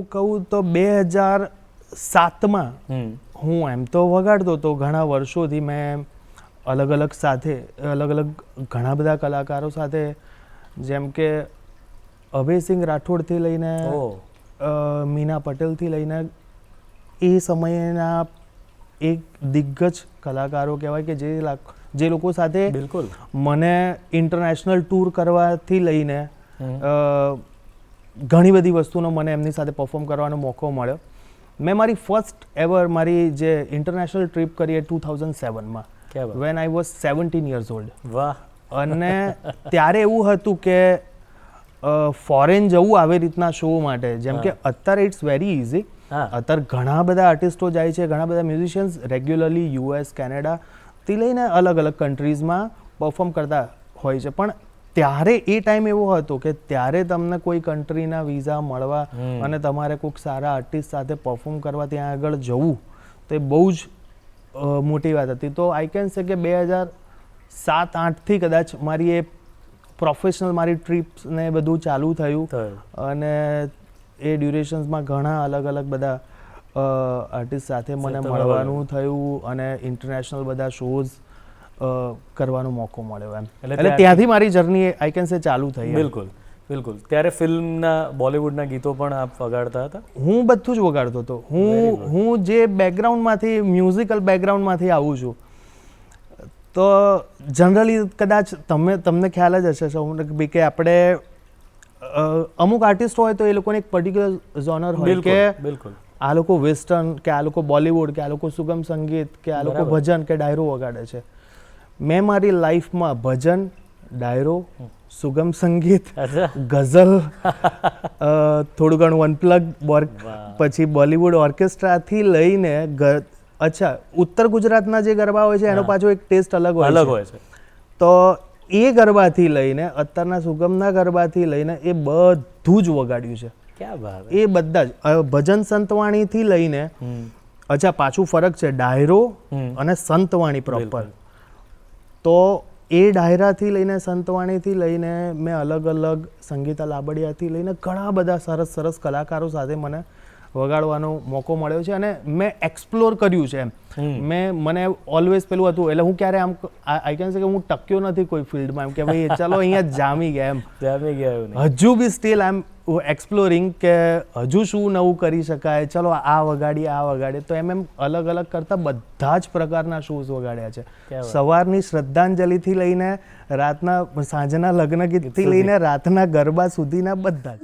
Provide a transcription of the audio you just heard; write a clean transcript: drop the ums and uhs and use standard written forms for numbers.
હું કહું તો 2007માં હું એમ તો વગાડતો હતો ઘણા વર્ષોથી. મેં અલગ અલગ ઘણા બધા કલાકારો સાથે, જેમ કે અભયસિંહ રાઠોડથી લઈને મીના પટેલથી લઈને એ સમયના એક દિગ્ગજ કલાકારો કહેવાય કે જે લોકો સાથે બિલકુલ મને ઇન્ટરનેશનલ ટૂર કરવાથી લઈને ઘણી બધી વસ્તુનો મને એમની સાથે પરફોર્મ કરવાનો મોકો મળ્યો. મેં મારી ફર્સ્ટ એવર મારી જે ઇન્ટરનેશનલ ટ્રીપ કરી એ 2007માં, when I was 17 years old. વાહ. અને ત્યારે એવું હતું કે ફોરેન જવું આવી રીતના શો માટે, જેમ કે અત્યારે ઇટ્સ વેરી ઇઝી. અત્યારે ઘણા બધા આર્ટિસ્ટો જાય છે, ઘણા બધા મ્યુઝિશિયન્સ રેગ્યુલરલી US, કેનેડાથી લઈને અલગ અલગ કન્ટ્રીઝમાં પરફોર્મ કરતા હોય છે. પણ ત્યારે એ ટાઈમ એવો હતો કે ત્યારે તમને કોઈ કન્ટ્રીના વિઝા મળવા અને તમારે કોઈક સારા આર્ટિસ્ટ સાથે પરફોર્મ કરવા ત્યાં આગળ જવું તો એ બહુ જ મોટી વાત હતી. તો આઈ કેન સે કે 2007-8થી કદાચ મારી એ પ્રોફેશનલ મારી ટ્રીપ્સ ને બધું ચાલુ થયું. અને એ ડ્યુરેશન્સમાં ઘણા અલગ અલગ બધા આર્ટિસ્ટ સાથે મને મળવાનું થયું અને ઇન્ટરનેશનલ બધા શોઝ કરવાનો મોકો મળ્યો એમ. એટલે ત્યાંથી મારી જર્ની આઈ કેન સે ચાલુ થઈ. બિલકુલ બિલકુલ. ત્યારે ફિલ્મના બોલિવૂડના ગીતો પણ આપ વગાડતા હતા? હું બધું જ વગાડતો હતો. હું જે બેકગ્રાઉન્ડમાંથી, મ્યુઝિકલ બેકગ્રાઉન્ડમાંથી આવું છું, તો જનરલી કદાચ તમને ખ્યાલ જ હશે કે આપણે અમુક આર્ટિસ્ટ હોય તો એ લોકોને એક પર્ટિક્યુલર ઝોનર હોય કે આ લોકો વેસ્ટર્ન, કે આ લોકો બોલિવૂડ, કે આ લોકો સુગમ સંગીત, કે આ લોકો ભજન કે ડાયરો વગાડે છે. મેં મારી લાઈફમાં ભજન, ડાયરો, સુગમ સંગીત, ગઝલ, થોડું ઘણું અનપ્લગ, પછી બોલિવૂડ ઓર્કેસ્ટ્રાથી લઈને ઉત્તર ગુજરાતના જે ગરબા હોય છે એનો પાછો એક ટેસ્ટ અલગ હોય છે. તો એ ગરબાથી લઈને અત્યારના સુગમના ગરબાથી લઈને એ બધું જ વગાડ્યું છે. એ બધા જ ભજન સંતવાણીથી લઈને, પાછું ફરક છે ડાયરો અને સંતવાણી પ્રોપર. તો એ ડાયરાથી લઈને સંતવાણીથી લઈને મેં અલગ અલગ સંગીતા લાબડિયાથી લઈને ઘણા બધા સરસ સરસ કલાકારો સાથે મને વગાડવાનો મોકો મળ્યો છે અને મેં એક્સપ્લોર કર્યું છે એમ. મને ઓલવેઝ પેલું હતું, એટલે હું ક્યારે આમ આઈ કેન સે કે હું ટક્યો નથી કોઈ ફિલ્ડમાં એમ કે ભાઈ ચાલો અહીંયા જામી ગયા એમ. હજુ બી સ્ટીલ આઈ એમ એક્સપ્લોરિંગ કે હજુ શું નવું કરી શકાય, ચલો આ વગાડીએ. તો એમ અલગ અલગ કરતા બધા જ પ્રકારના શોઝ વગાડ્યા છે. સવારની શ્રદ્ધાંજલિથી લઈને સાંજના લગ્ન ગીતથી લઈને રાતના ગરબા સુધીના બધા જ.